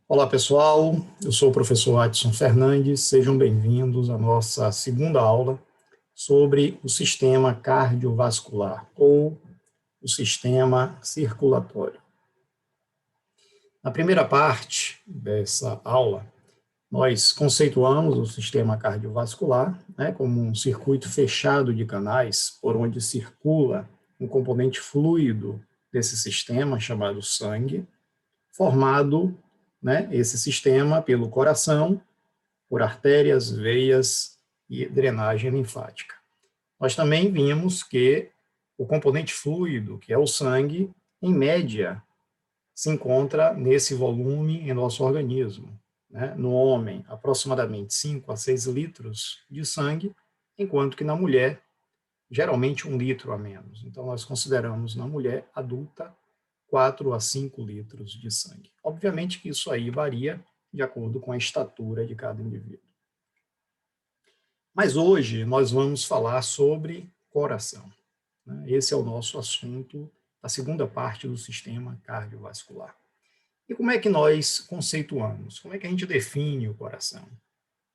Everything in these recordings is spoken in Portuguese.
Olá, pessoal. Eu sou o professor Adson Fernandes. Sejam bem-vindos à nossa segunda aula sobre o sistema cardiovascular ou o sistema circulatório. Na primeira parte dessa aula, nós conceituamos o sistema cardiovascular, como um circuito fechado de canais por onde circula um componente fluido desse sistema chamado sangue, formado, esse sistema pelo coração, por artérias, veias e drenagem linfática. Nós também vimos que o componente fluido, que é o sangue, em média, se encontra nesse volume em nosso organismo. No homem, aproximadamente 5 a 6 litros de sangue, enquanto que na mulher, geralmente 1 litro a menos. Então, nós consideramos na mulher adulta 4 a 5 litros de sangue. Obviamente que isso aí varia de acordo com a estatura de cada indivíduo. Mas hoje nós vamos falar sobre coração. Esse é o nosso assunto, a segunda parte do sistema cardiovascular. E como é que nós conceituamos? Como é que a gente define o coração?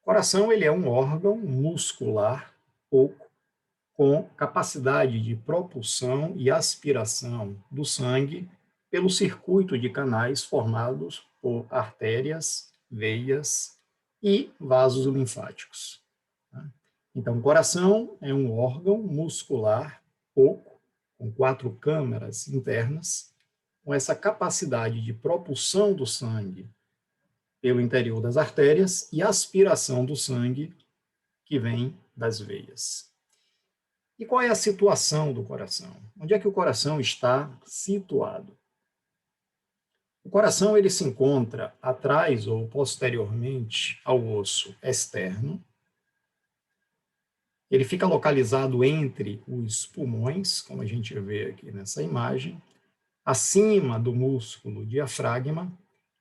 O coração ele é um órgão muscular oco com capacidade de propulsão e aspiração do sangue pelo circuito de canais formados por artérias, veias e vasos linfáticos. Então, o coração é um órgão muscular oco, com 4 câmaras internas, com essa capacidade de propulsão do sangue pelo interior das artérias e aspiração do sangue que vem das veias. E qual é a situação do coração? Onde é que o coração está situado? O coração ele se encontra atrás ou posteriormente ao osso externo. Ele fica localizado entre os pulmões, como a gente vê aqui nessa imagem, acima do músculo diafragma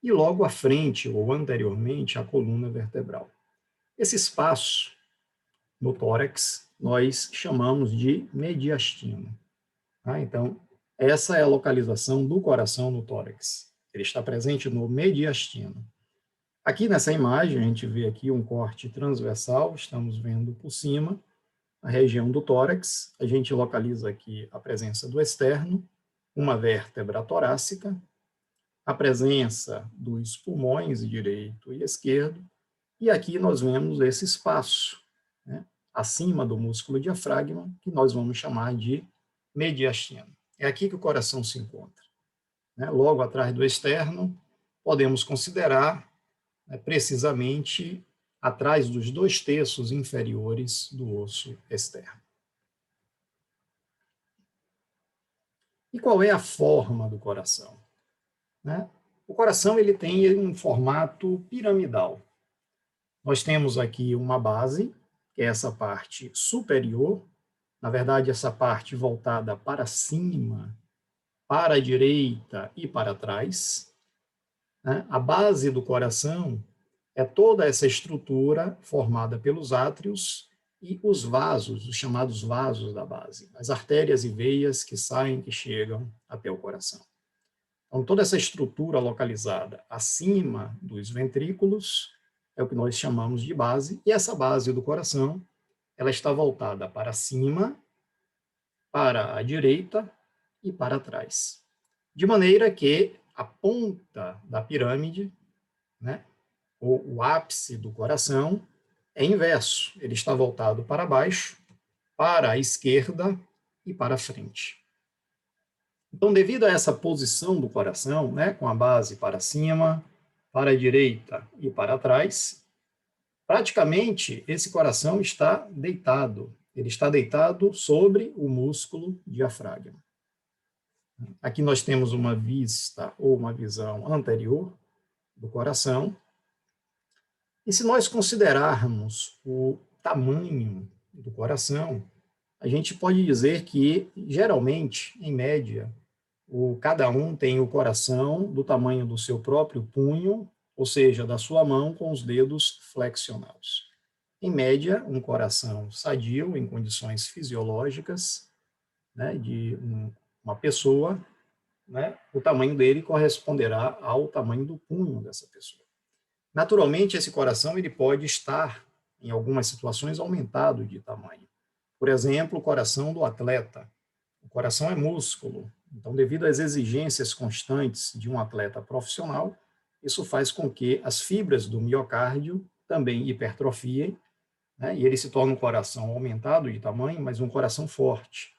e logo à frente ou anteriormente à coluna vertebral. Esse espaço no tórax nós chamamos de mediastino. Então, essa é a localização do coração no tórax. Ele está presente no mediastino. Aqui nessa imagem, a gente vê aqui um corte transversal, estamos vendo por cima a região do tórax, a gente localiza aqui a presença do externo, uma vértebra torácica, a presença dos pulmões direito e esquerdo, e aqui nós vemos esse espaço, acima do músculo diafragma, que nós vamos chamar de mediastino. É aqui que o coração se encontra. Logo atrás do externo, podemos considerar precisamente atrás dos 2 terços inferiores do osso externo. E qual é a forma do coração? O coração ele tem um formato piramidal. Nós temos aqui uma base, que é essa parte superior, na verdade, essa parte voltada para cima, para a direita e para trás. A base do coração é toda essa estrutura formada pelos átrios e os vasos, os chamados vasos da base, as artérias e veias que saem, que chegam até o coração. Então, toda essa estrutura localizada acima dos ventrículos é o que nós chamamos de base, e essa base do coração, ela está voltada para cima, para a direita e para trás. De maneira que a ponta da pirâmide, ou o ápice do coração, é inverso. Ele está voltado para baixo, para a esquerda e para a frente. Então, devido a essa posição do coração, com a base para cima, para a direita e para trás, praticamente esse coração está deitado. Ele está deitado sobre o músculo diafragma. Aqui nós temos uma vista ou uma visão anterior do coração. E se nós considerarmos o tamanho do coração, a gente pode dizer que, geralmente, em média, cada um tem o coração do tamanho do seu próprio punho, ou seja, da sua mão com os dedos flexionados. Em média, um coração sadio, em condições fisiológicas, de uma pessoa, né, o tamanho dele corresponderá ao tamanho do punho dessa pessoa. Naturalmente, esse coração ele pode estar, em algumas situações, aumentado de tamanho. Por exemplo, o coração do atleta. O coração é músculo, então, devido às exigências constantes de um atleta profissional, isso faz com que as fibras do miocárdio também hipertrofiem, né, e ele se torna um coração aumentado de tamanho, mas um coração forte.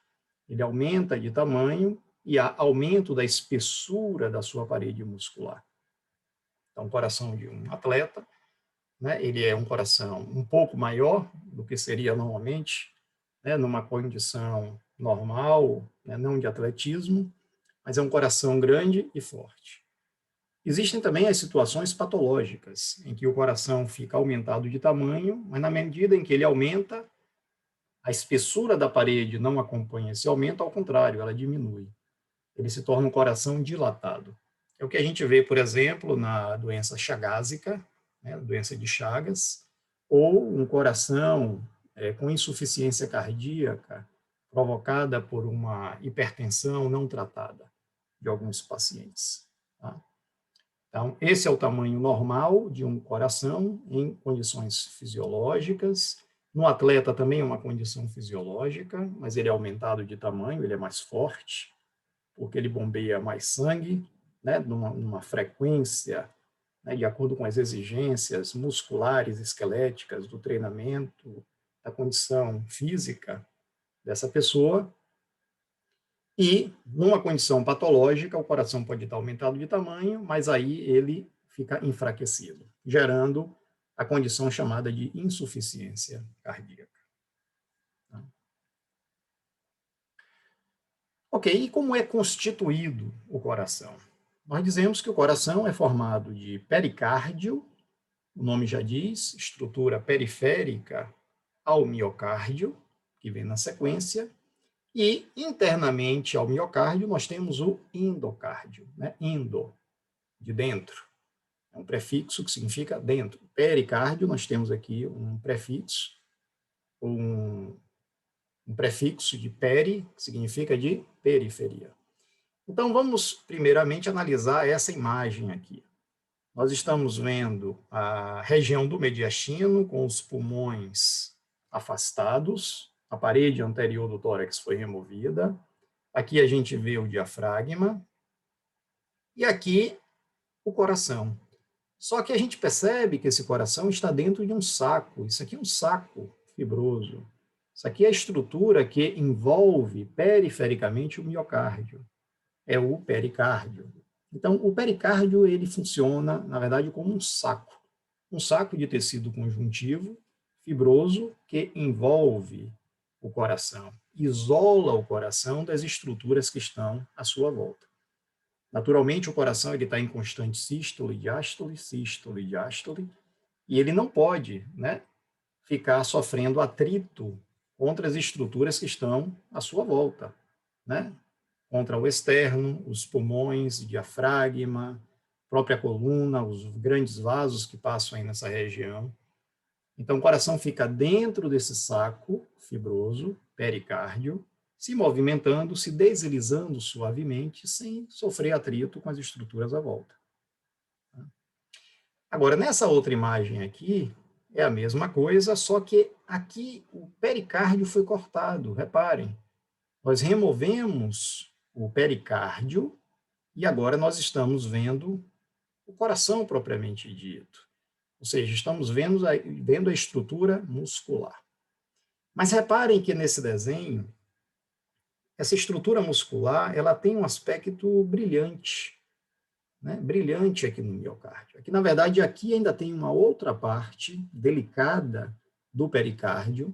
Ele aumenta de tamanho e há aumento da espessura da sua parede muscular. Então, o coração de um atleta, né, ele é um coração um pouco maior do que seria normalmente, né, numa condição normal, né, não de atletismo, mas é um coração grande e forte. Existem também as situações patológicas, em que o coração fica aumentado de tamanho, mas na medida em que ele aumenta, a espessura da parede não acompanha esse aumento, ao contrário, ela diminui. Ele se torna um coração dilatado. É o que a gente vê, por exemplo, na doença chagásica, né, doença de Chagas, ou um coração com insuficiência cardíaca provocada por uma hipertensão não tratada de alguns pacientes. Tá? Então, esse é o tamanho normal de um coração em condições fisiológicas. No atleta também é uma condição fisiológica, mas ele é aumentado de tamanho, ele é mais forte, porque ele bombeia mais sangue, né, numa frequência, né, de acordo com as exigências musculares, esqueléticas do treinamento, da condição física dessa pessoa. E, numa condição patológica, o coração pode estar aumentado de tamanho, mas aí ele fica enfraquecido, gerando a condição chamada de insuficiência cardíaca. Ok, e como é constituído o coração? Nós dizemos que o coração é formado de pericárdio, o nome já diz, estrutura periférica ao miocárdio, que vem na sequência, e internamente ao miocárdio nós temos o endocárdio, né? Endo, de dentro. É um prefixo que significa dentro. Pericárdio, nós temos aqui um prefixo, um prefixo de peri, que significa de periferia. Então, vamos primeiramente analisar essa imagem aqui. Nós estamos vendo a região do mediastino com os pulmões afastados, a parede anterior do tórax foi removida. Aqui a gente vê o diafragma e aqui o coração. Só que a gente percebe que esse coração está dentro de um saco. Isso aqui é um saco fibroso. Isso aqui é a estrutura que envolve perifericamente o miocárdio. É o pericárdio. Então, o pericárdio ele funciona, na verdade, como um saco de tecido conjuntivo fibroso que envolve o coração, isola o coração das estruturas que estão à sua volta. Naturalmente, o coração ele está em constante sístole, diástole, e ele não pode, né, ficar sofrendo atrito contra as estruturas que estão à sua volta, né? Contra o externo, os pulmões, diafragma, própria coluna, os grandes vasos que passam aí nessa região. Então, o coração fica dentro desse saco fibroso, pericárdio, se movimentando, se deslizando suavemente, sem sofrer atrito com as estruturas à volta. Agora, nessa outra imagem aqui, é a mesma coisa, só que aqui o pericárdio foi cortado, reparem. Nós removemos o pericárdio e agora nós estamos vendo o coração propriamente dito. Ou seja, estamos vendo a estrutura muscular. Mas reparem que nesse desenho, essa estrutura muscular ela tem um aspecto brilhante, né? Brilhante aqui no miocárdio. Aqui, na verdade, aqui ainda tem uma outra parte delicada do pericárdio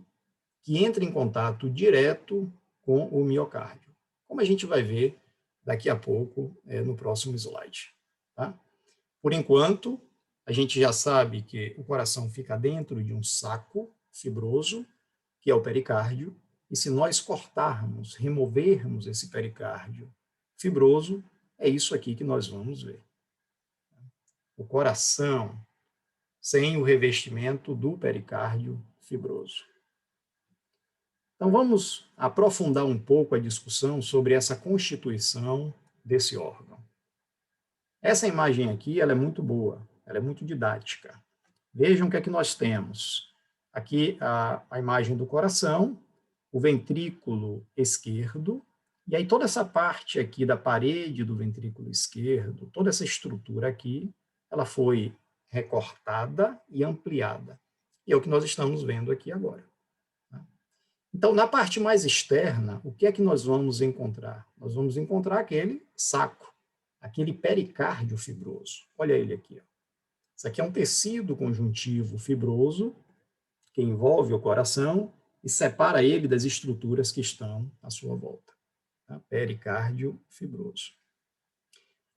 que entra em contato direto com o miocárdio, como a gente vai ver daqui a pouco no próximo slide. Tá? Por enquanto, a gente já sabe que o coração fica dentro de um saco fibroso, que é o pericárdio, e se nós cortarmos, removermos esse pericárdio fibroso, é isso aqui que nós vamos ver. O coração sem o revestimento do pericárdio fibroso. Então, vamos aprofundar um pouco a discussão sobre essa constituição desse órgão. Essa imagem aqui, ela é muito boa, ela é muito didática. Vejam o que é que nós temos. Aqui a imagem do coração, o ventrículo esquerdo, e aí toda essa parte aqui da parede do ventrículo esquerdo, toda essa estrutura aqui, ela foi recortada e ampliada. E é o que nós estamos vendo aqui agora. Então, na parte mais externa, o que é que nós vamos encontrar? Nós vamos encontrar aquele saco, aquele pericárdio fibroso. Olha ele aqui. Ó. Isso aqui é um tecido conjuntivo fibroso que envolve o coração e separa ele das estruturas que estão à sua volta. Tá? Pericárdio fibroso.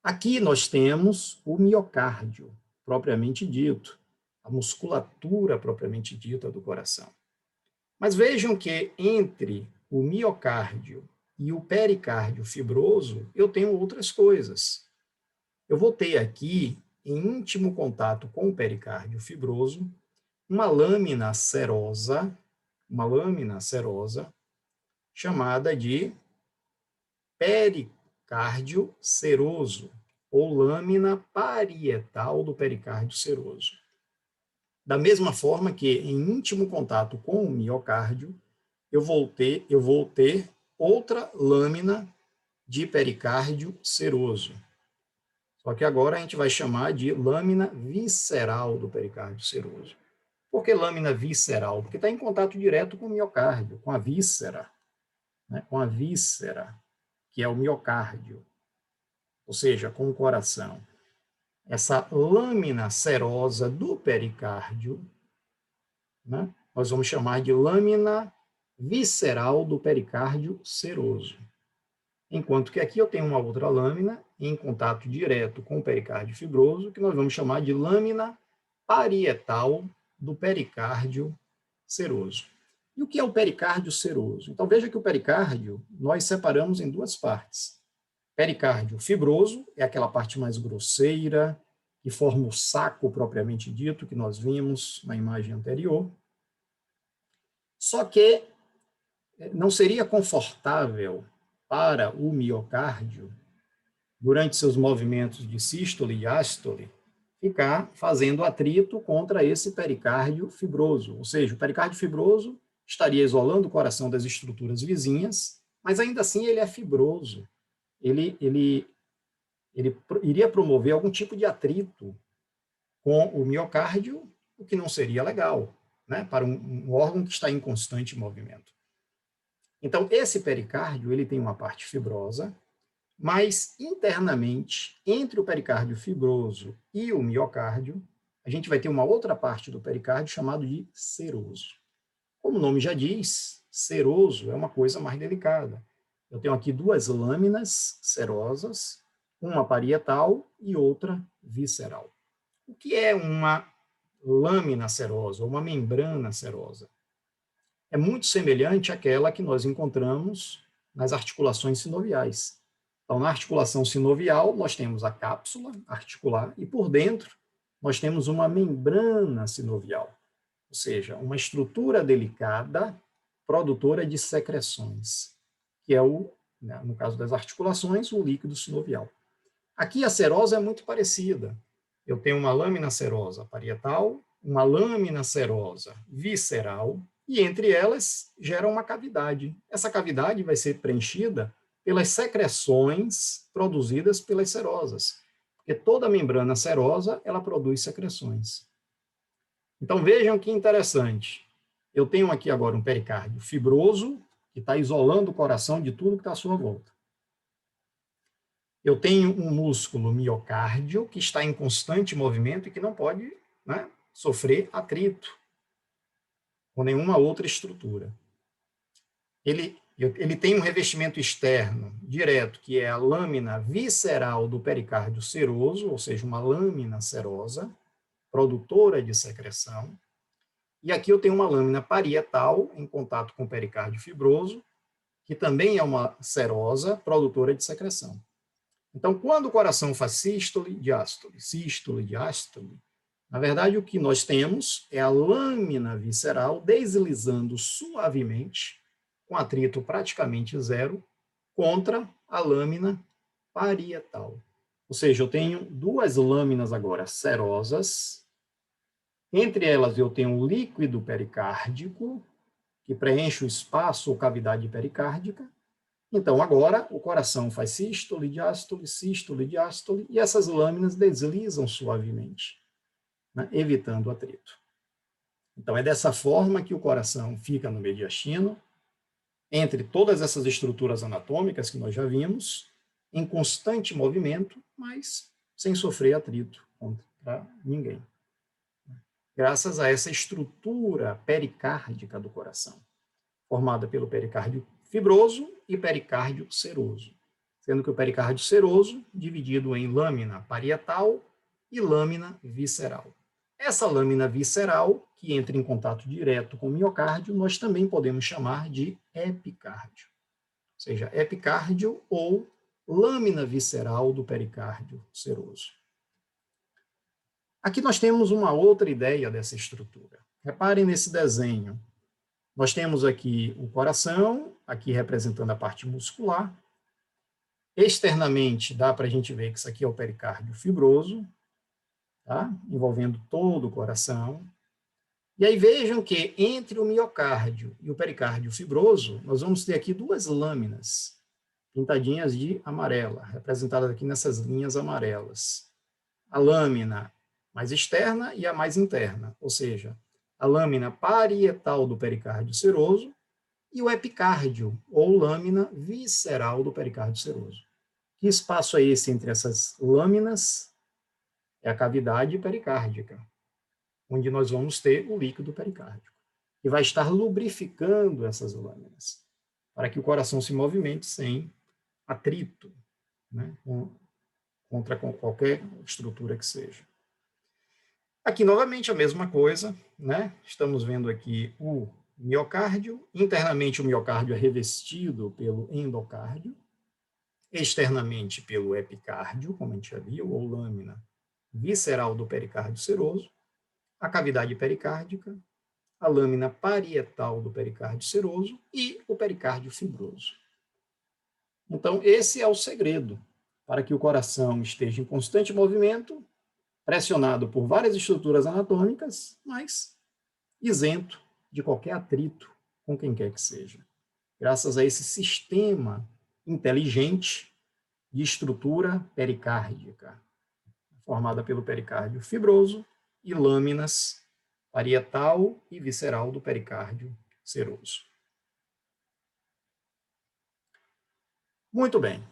Aqui nós temos o miocárdio, propriamente dito, a musculatura propriamente dita do coração. Mas vejam que entre o miocárdio e o pericárdio fibroso, eu tenho outras coisas. Eu vou ter aqui, em íntimo contato com o pericárdio fibroso, uma lâmina serosa chamada de pericárdio seroso, ou lâmina parietal do pericárdio seroso. Da mesma forma que, em íntimo contato com o miocárdio, eu vou ter outra lâmina de pericárdio seroso. Só que agora a gente vai chamar de lâmina visceral do pericárdio seroso. Por que lâmina visceral? Porque está em contato direto com o miocárdio, com a víscera, né? Com a víscera, que é o miocárdio, ou seja, com o coração. Essa lâmina serosa do pericárdio, né, nós vamos chamar de lâmina visceral do pericárdio seroso. Enquanto que aqui eu tenho uma outra lâmina em contato direto com o pericárdio fibroso, que nós vamos chamar de lâmina parietal do pericárdio seroso. E o que é o pericárdio seroso? Então, veja que o pericárdio nós separamos em duas partes. Pericárdio fibroso é aquela parte mais grosseira, que forma o saco propriamente dito, que nós vimos na imagem anterior. Só que não seria confortável para o miocárdio, durante seus movimentos de sístole e diástole, ficar fazendo atrito contra esse pericárdio fibroso. Ou seja, o pericárdio fibroso estaria isolando o coração das estruturas vizinhas, mas ainda assim ele é fibroso. Ele iria promover algum tipo de atrito com o miocárdio, o que não seria legal, né, para um órgão que está em constante movimento. Então, esse pericárdio ele tem uma parte fibrosa, mas internamente, entre o pericárdio fibroso e o miocárdio, a gente vai ter uma outra parte do pericárdio chamado de seroso. Como o nome já diz, seroso é uma coisa mais delicada. Eu tenho aqui duas lâminas serosas, uma parietal e outra visceral. O que é uma lâmina serosa, ou uma membrana serosa? É muito semelhante àquela que nós encontramos nas articulações sinoviais. Então, na articulação sinovial, nós temos a cápsula articular e, por dentro, nós temos uma membrana sinovial, ou seja, uma estrutura delicada produtora de secreções, que é no caso das articulações, o líquido sinovial. Aqui a serosa é muito parecida. Eu tenho uma lâmina serosa parietal, uma lâmina serosa visceral, e entre elas gera uma cavidade. Essa cavidade vai ser preenchida pelas secreções produzidas pelas serosas, porque toda membrana serosa ela produz secreções. Então vejam que interessante. Eu tenho aqui agora um pericárdio fibroso, que está isolando o coração de tudo que está à sua volta. Eu tenho um músculo miocárdio que está em constante movimento e que não pode, né, sofrer atrito com nenhuma outra estrutura. Ele tem um revestimento externo direto, que é a lâmina visceral do pericárdio seroso, ou seja, uma lâmina serosa, produtora de secreção. E aqui eu tenho uma lâmina parietal em contato com o pericárdio fibroso, que também é uma serosa, produtora de secreção. Então, quando o coração faz sístole, diástole, na verdade, o que nós temos é a lâmina visceral deslizando suavemente, com atrito praticamente zero, contra a lâmina parietal. Ou seja, eu tenho duas lâminas agora serosas. Entre elas eu tenho um líquido pericárdico, que preenche o espaço ou cavidade pericárdica. Então, agora, o coração faz sístole, diástole, diástole, e essas lâminas deslizam suavemente, né, evitando atrito. Então, é dessa forma que o coração fica no mediastino, entre todas essas estruturas anatômicas que nós já vimos, em constante movimento, mas sem sofrer atrito contra ninguém. Graças a essa estrutura pericárdica do coração, formada pelo pericárdio fibroso e pericárdio seroso, sendo que o pericárdio seroso dividido em lâmina parietal e lâmina visceral. Essa lâmina visceral, que entra em contato direto com o miocárdio, nós também podemos chamar de epicárdio, ou seja, epicárdio ou lâmina visceral do pericárdio seroso. Aqui nós temos uma outra ideia dessa estrutura. Reparem nesse desenho. Nós temos aqui o coração, aqui representando a parte muscular. Externamente, dá para a gente ver que isso aqui é o pericárdio fibroso, tá? Envolvendo todo o coração. E aí vejam que entre o miocárdio e o pericárdio fibroso, nós vamos ter aqui duas lâminas, pintadinhas de amarela, representadas aqui nessas linhas amarelas. A lâmina mais externa e a mais interna, ou seja, a lâmina parietal do pericárdio seroso e o epicárdio, ou lâmina visceral do pericárdio seroso. Que espaço é esse entre essas lâminas? É a cavidade pericárdica, onde nós vamos ter o líquido pericárdico, que vai estar lubrificando essas lâminas, para que o coração se movimente sem atrito, né, contra qualquer estrutura que seja. Aqui, novamente, a mesma coisa, né? Estamos vendo aqui o miocárdio. Internamente, o miocárdio é revestido pelo endocárdio. Externamente, pelo epicárdio, como a gente já viu, ou lâmina visceral do pericárdio seroso. A cavidade pericárdica, a lâmina parietal do pericárdio seroso e o pericárdio fibroso. Então, esse é o segredo para que o coração esteja em constante movimento, pressionado por várias estruturas anatômicas, mas isento de qualquer atrito com quem quer que seja. Graças a esse sistema inteligente de estrutura pericárdica, formada pelo pericárdio fibroso e lâminas parietal e visceral do pericárdio seroso. Muito bem.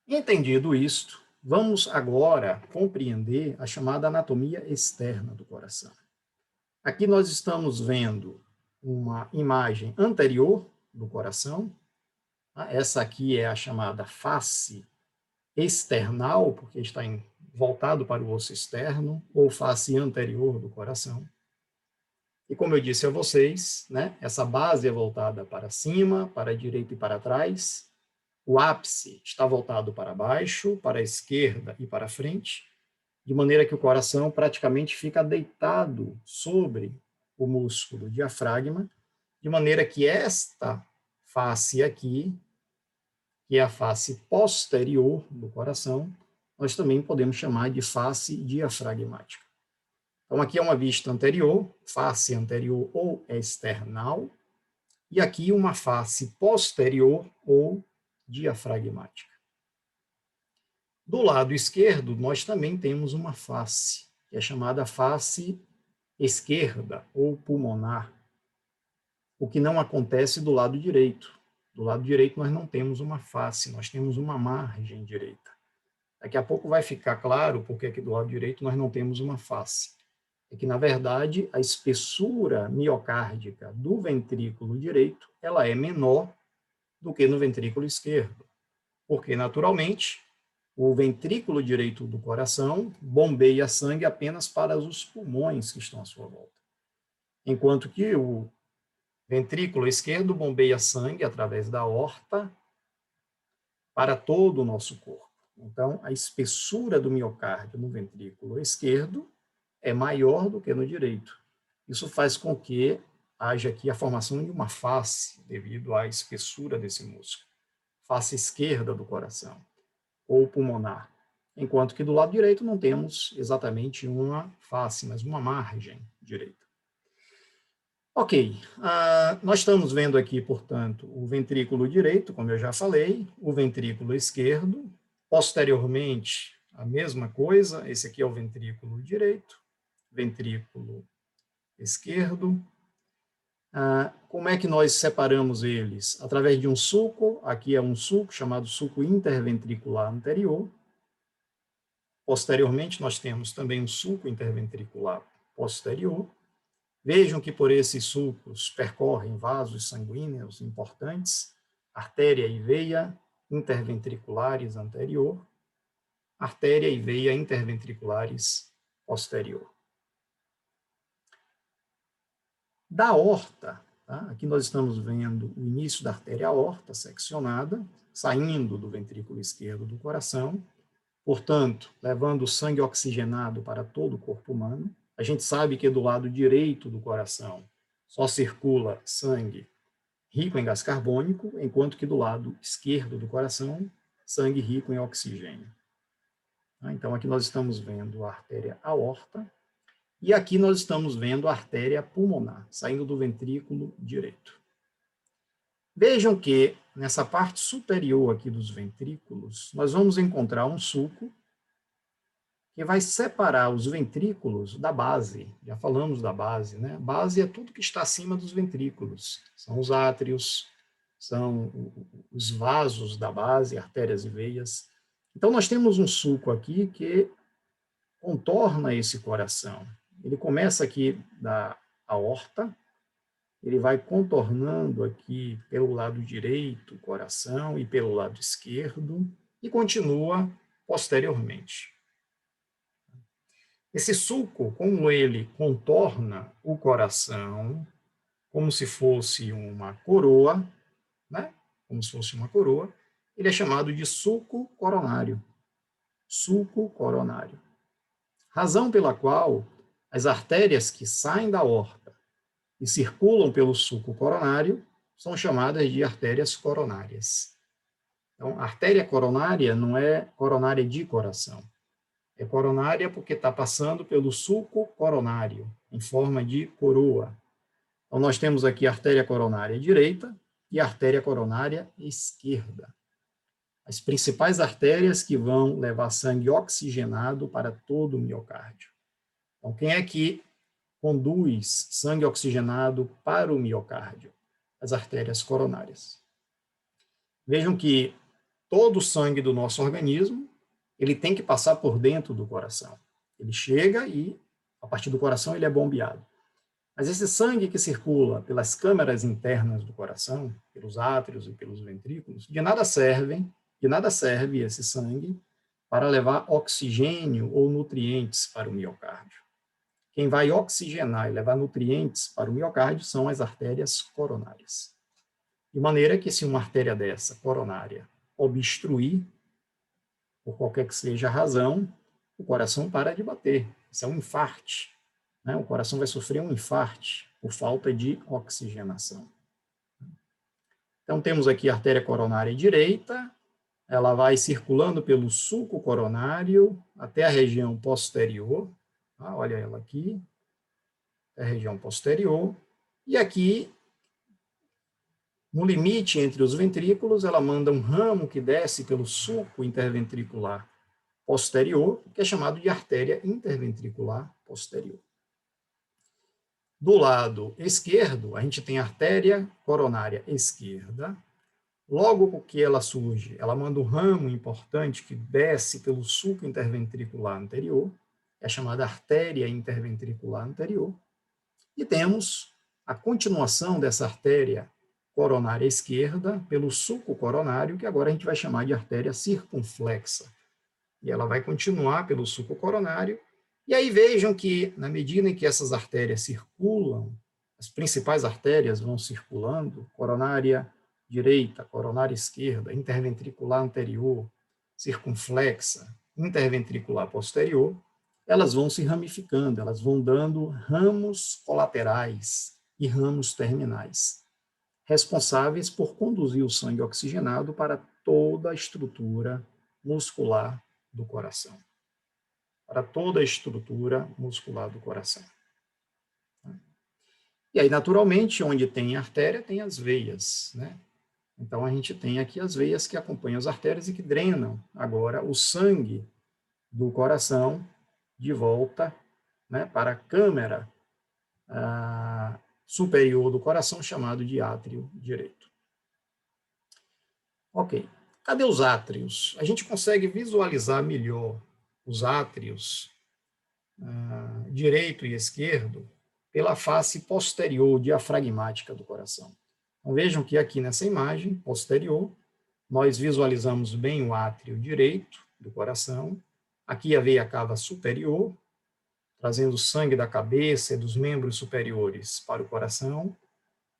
Entendido isto, vamos agora compreender a chamada anatomia externa do coração. Aqui nós estamos vendo uma imagem anterior do coração. Essa aqui é a chamada face external, porque está voltado para o osso externo, ou face anterior do coração. E como eu disse a vocês, né, essa base é voltada para cima, para a direita e para trás. O ápice está voltado para baixo, para a esquerda e para a frente, de maneira que o coração praticamente fica deitado sobre o músculo diafragma, de maneira que esta face aqui, que é a face posterior do coração, nós também podemos chamar de face diafragmática. Então, aqui é uma vista anterior, face anterior ou external, e aqui uma face posterior ou diafragmática. Do lado esquerdo, nós também temos uma face, que é chamada face esquerda ou pulmonar, o que não acontece do lado direito. Do lado direito, nós não temos uma face, nós temos uma margem direita. Daqui a pouco vai ficar claro porque aqui do lado direito nós não temos uma face. É que, na verdade, a espessura miocárdica do ventrículo direito ela é menor do que no ventrículo esquerdo, porque, naturalmente, o ventrículo direito do coração bombeia sangue apenas para os pulmões que estão à sua volta, enquanto que o ventrículo esquerdo bombeia sangue através da aorta para todo o nosso corpo. Então, a espessura do miocárdio no ventrículo esquerdo é maior do que no direito. Isso faz com que haja aqui a formação de uma face, devido à espessura desse músculo, face esquerda do coração. ou pulmonar, enquanto que do lado direito não temos exatamente uma face, mas uma margem direita. Ok, nós estamos vendo aqui, portanto, o ventrículo direito, como eu já falei, o ventrículo esquerdo, posteriormente a mesma coisa, esse aqui é o ventrículo direito, ventrículo esquerdo. Como é que nós separamos eles? Através de um sulco, aqui é um sulco chamado sulco interventricular anterior. Posteriormente, nós temos também um sulco interventricular posterior. Vejam que por esses sulcos percorrem vasos sanguíneos importantes, artéria e veia interventriculares anterior, artéria e veia interventriculares posterior. Da aorta, tá? Aqui nós estamos vendo o início da artéria aorta seccionada, saindo do ventrículo esquerdo do coração, portanto, levando o sangue oxigenado para todo o corpo humano. A gente sabe que do lado direito do coração só circula sangue rico em gás carbônico, enquanto que do lado esquerdo do coração, sangue rico em oxigênio. Então, aqui nós estamos vendo a artéria aorta, e aqui nós estamos vendo a artéria pulmonar, saindo do ventrículo direito. Vejam que, nessa parte superior aqui dos ventrículos, nós vamos encontrar um sulco que vai separar os ventrículos da base. Já falamos da base, né? A base é tudo que está acima dos ventrículos. São os átrios, são os vasos da base, artérias e veias. Então, nós temos um sulco aqui que contorna esse coração. Ele começa aqui da aorta, ele vai contornando aqui pelo lado direito o coração e pelo lado esquerdo, e continua posteriormente. Esse sulco, como ele contorna o coração, como se fosse uma coroa, né? Como se fosse uma coroa, ele é chamado de sulco coronário. Sulco coronário. Razão pela qual as artérias que saem da aorta e circulam pelo sulco coronário são chamadas de artérias coronárias. Então, a artéria coronária não é coronária de coração. É coronária porque está passando pelo sulco coronário, em forma de coroa. Então, nós temos aqui a artéria coronária direita e a artéria coronária esquerda. As principais artérias que vão levar sangue oxigenado para todo o miocárdio. Então, quem é que conduz sangue oxigenado para o miocárdio? As artérias coronárias. Vejam que todo o sangue do nosso organismo, ele tem que passar por dentro do coração. Ele chega e, a partir do coração, ele é bombeado. Mas esse sangue que circula pelas câmaras internas do coração, pelos átrios e pelos ventrículos, de nada serve esse sangue para levar oxigênio ou nutrientes para o miocárdio. Quem vai oxigenar e levar nutrientes para o miocárdio são as artérias coronárias. De maneira que se uma artéria dessa, coronária, obstruir, por qualquer que seja a razão, o coração para de bater. Isso é um infarte. Né? O coração vai sofrer um infarte por falta de oxigenação. Então, temos aqui a artéria coronária direita, ela vai circulando pelo sulco coronário até a região posterior. Olha ela aqui, é a região posterior. E aqui, no limite entre os ventrículos, ela manda um ramo que desce pelo sulco interventricular posterior, que é chamado de artéria interventricular posterior. Do lado esquerdo, a gente tem a artéria coronária esquerda. Logo que ela surge, ela manda um ramo importante que desce pelo sulco interventricular anterior, é chamada artéria interventricular anterior. E temos a continuação dessa artéria coronária esquerda pelo sulco coronário, que agora a gente vai chamar de artéria circunflexa. E ela vai continuar pelo sulco coronário. E aí vejam que, na medida em que essas artérias circulam, as principais artérias vão circulando, coronária direita, coronária esquerda, interventricular anterior, circunflexa, interventricular posterior, elas vão se ramificando, elas vão dando ramos colaterais e ramos terminais, responsáveis por conduzir o sangue oxigenado para toda a estrutura muscular do coração, para toda a estrutura muscular do coração. E aí, naturalmente, onde tem artéria, tem as veias, né? Então, a gente tem aqui as veias que acompanham as artérias e que drenam agora o sangue do coração de volta, né, para a câmara superior do coração, chamado de átrio direito. Ok. Cadê os átrios? A gente consegue visualizar melhor os átrios direito e esquerdo pela face posterior diafragmática do coração. Então, vejam que aqui nessa imagem posterior, nós visualizamos bem o átrio direito do coração. Aqui a veia cava superior, trazendo sangue da cabeça e dos membros superiores para o coração.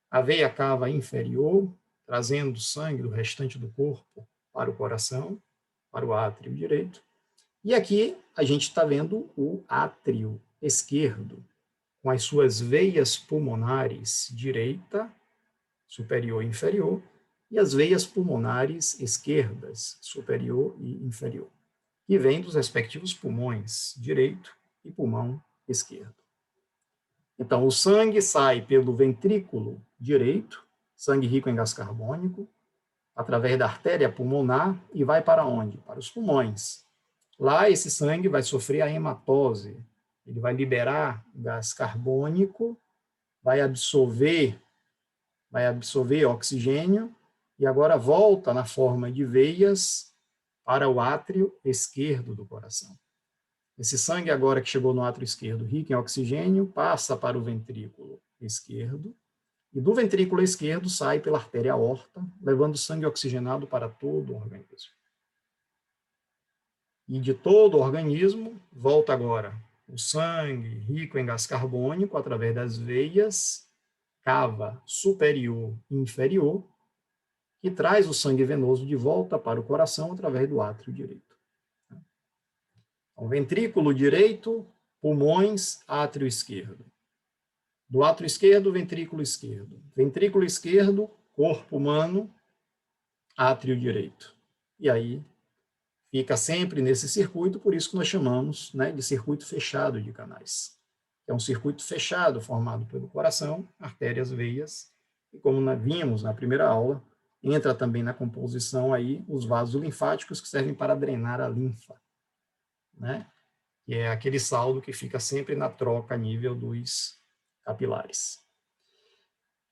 A veia cava inferior, trazendo sangue do restante do corpo para o coração, para o átrio direito. E aqui a gente está vendo o átrio esquerdo, com as suas veias pulmonares direita, superior e inferior, e as veias pulmonares esquerdas, superior e inferior, que vêm dos respectivos pulmões direito e pulmão esquerdo. Então, o sangue sai pelo ventrículo direito, sangue rico em gás carbônico, através da artéria pulmonar e vai para onde? Para os pulmões. Lá, esse sangue vai sofrer a hematose, ele vai liberar gás carbônico, vai absorver oxigênio e agora volta na forma de veias para o átrio esquerdo do coração. Esse sangue agora que chegou no átrio esquerdo, rico em oxigênio, passa para o ventrículo esquerdo e do ventrículo esquerdo sai pela artéria aorta, levando sangue oxigenado para todo o organismo. E de todo o organismo volta agora o sangue rico em gás carbônico através das veias cava superior e inferior, que traz o sangue venoso de volta para o coração através do átrio direito. Então, ventrículo direito, pulmões, átrio esquerdo. Do átrio esquerdo, ventrículo esquerdo. Ventrículo esquerdo, corpo humano, átrio direito. E aí fica sempre nesse circuito, por isso que nós chamamos, né, de circuito fechado de canais. É um circuito fechado formado pelo coração, artérias, veias, e como vimos na primeira aula, entra também na composição aí os vasos linfáticos que servem para drenar a linfa, né? Que é aquele saldo que fica sempre na troca a nível dos capilares.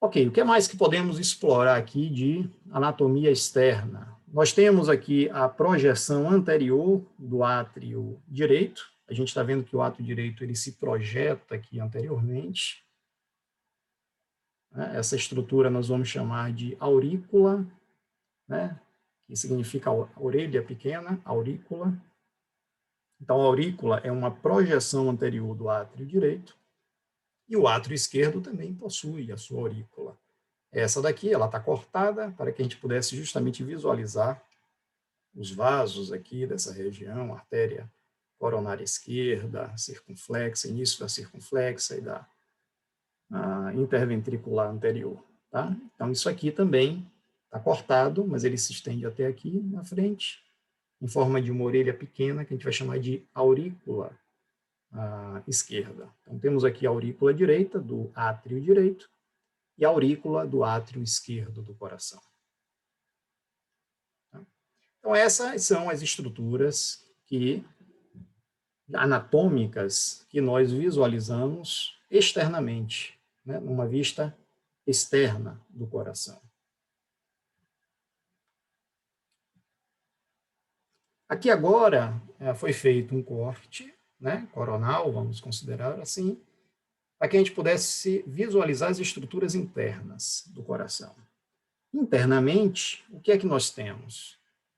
Ok, o que mais que podemos explorar aqui de anatomia externa? Nós temos aqui a projeção anterior do átrio direito. A gente está vendo que o átrio direito ele se projeta aqui anteriormente. Essa estrutura nós vamos chamar de aurícula, né? Que significa orelha pequena, aurícula. Então, a aurícula é uma projeção anterior do átrio direito. E o átrio esquerdo também possui a sua aurícula. Essa daqui, ela está cortada para que a gente pudesse justamente visualizar os vasos aqui dessa região, artéria coronária esquerda, circunflexa, início da circunflexa e da interventricular anterior. Tá? Então, isso aqui também está cortado, mas ele se estende até aqui na frente, em forma de uma orelha pequena, que a gente vai chamar de aurícula esquerda. Então, temos aqui a aurícula direita, do átrio direito, e a aurícula do átrio esquerdo do coração. Então, essas são as estruturas anatômicas que nós visualizamos externamente, né, numa vista externa do coração. Aqui agora foi feito um corte, né, coronal, vamos considerar assim, para que a gente pudesse visualizar as estruturas internas do coração. Internamente, o que é que nós temos?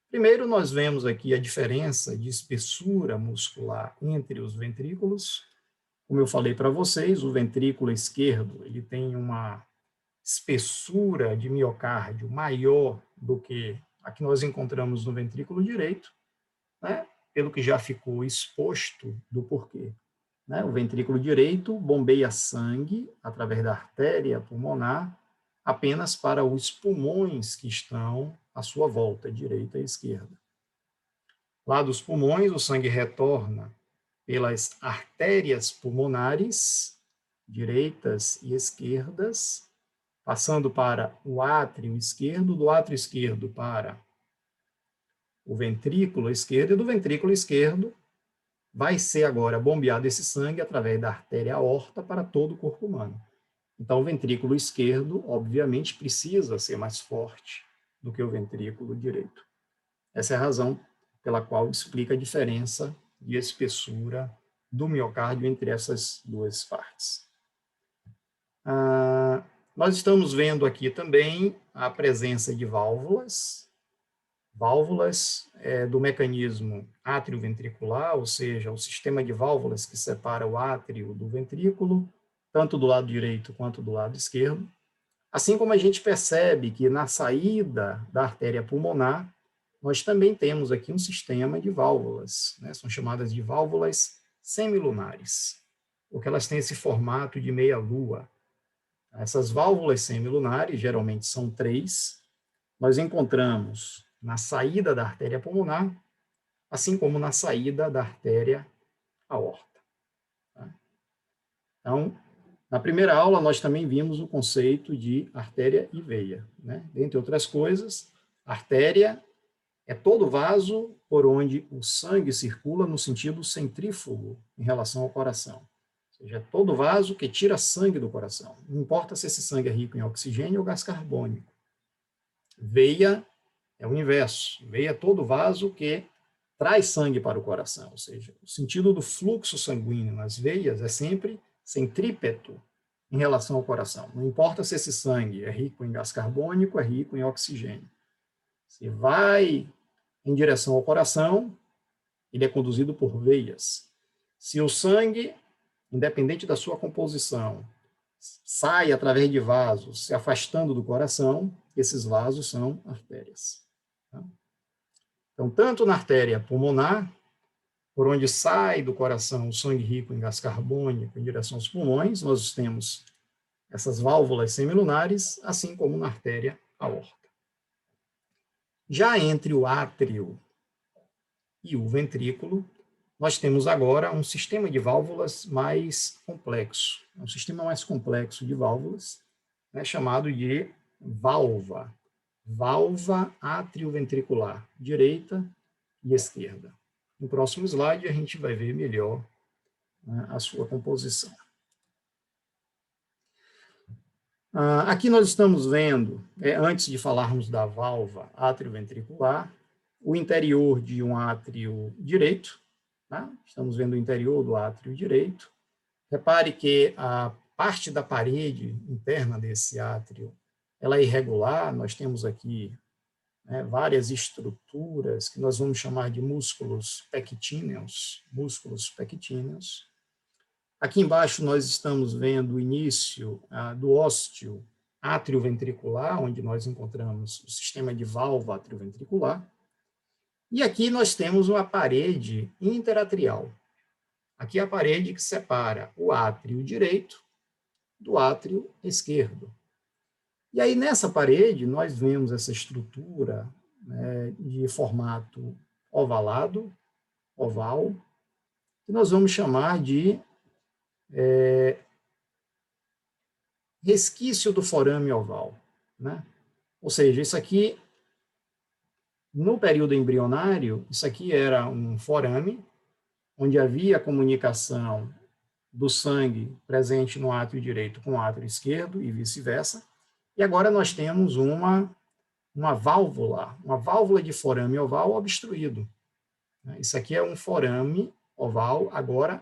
Primeiro, nós vemos aqui a diferença de espessura muscular entre os ventrículos. Como eu falei para vocês, o ventrículo esquerdo ele tem uma espessura de miocárdio maior do que a que nós encontramos no ventrículo direito, né? Pelo que já ficou exposto do porquê. Né? O ventrículo direito bombeia sangue através da artéria pulmonar apenas para os pulmões que estão à sua volta, direita e esquerda. Lá dos pulmões, o sangue retorna pelas artérias pulmonares, direitas e esquerdas, passando para o átrio esquerdo, do átrio esquerdo para o ventrículo esquerdo, e do ventrículo esquerdo vai ser agora bombeado esse sangue através da artéria aorta para todo o corpo humano. Então, o ventrículo esquerdo, obviamente, precisa ser mais forte do que o ventrículo direito. Essa é a razão pela qual explica a diferença de espessura do miocárdio entre essas duas partes. Nós estamos vendo aqui também a presença de válvulas do mecanismo átrio-ventricular, ou seja, o sistema de válvulas que separa o átrio do ventrículo, tanto do lado direito quanto do lado esquerdo. Assim como a gente percebe que na saída da artéria pulmonar, nós também temos aqui um sistema de válvulas, né? São chamadas de válvulas semilunares, porque elas têm esse formato de meia-lua. Essas válvulas semilunares, geralmente são 3, nós encontramos na saída da artéria pulmonar, assim como na saída da artéria aorta. Então, na primeira aula, nós também vimos o conceito de artéria e veia, né? Dentre outras coisas, artéria é todo vaso por onde o sangue circula no sentido centrífugo em relação ao coração. Ou seja, é todo vaso que tira sangue do coração. Não importa se esse sangue é rico em oxigênio ou gás carbônico. Veia é o inverso. Veia é todo vaso que traz sangue para o coração. Ou seja, o sentido do fluxo sanguíneo nas veias é sempre centrípeto em relação ao coração. Não importa se esse sangue é rico em gás carbônico, é rico em oxigênio. Se vai em direção ao coração, ele é conduzido por veias. Se o sangue, independente da sua composição, sai através de vasos, se afastando do coração, esses vasos são artérias. Então, tanto na artéria pulmonar, por onde sai do coração o sangue rico em gás carbônico em direção aos pulmões, nós temos essas válvulas semilunares, assim como na artéria aorta. Já entre o átrio e o ventrículo, nós temos agora um sistema de válvulas mais complexo, um sistema mais complexo de válvulas, né, chamado de válva átrio-ventricular, direita e esquerda. No próximo slide a gente vai ver melhor, né, a sua composição. Aqui nós estamos vendo, antes de falarmos da válvula átrio-ventricular, o interior de um átrio direito, tá? Estamos vendo o interior do átrio direito. Repare que a parte da parede interna desse átrio ela é irregular, nós temos aqui, né, várias estruturas que nós vamos chamar de músculos pectíneos. Aqui embaixo nós estamos vendo o início do ósteo átrio-ventricular, onde nós encontramos o sistema de válvula átrio-ventricular. E aqui nós temos uma parede interatrial. Aqui é a parede que separa o átrio direito do átrio esquerdo. E aí, nessa parede, nós vemos essa estrutura, né, de formato ovalado, oval, que nós vamos chamar de resquício do forame oval, né? Ou seja, isso aqui, no período embrionário, isso aqui era um forame, onde havia comunicação do sangue presente no átrio direito com o átrio esquerdo e vice-versa. E agora nós temos uma válvula de forame oval obstruído. Isso aqui é um forame oval agora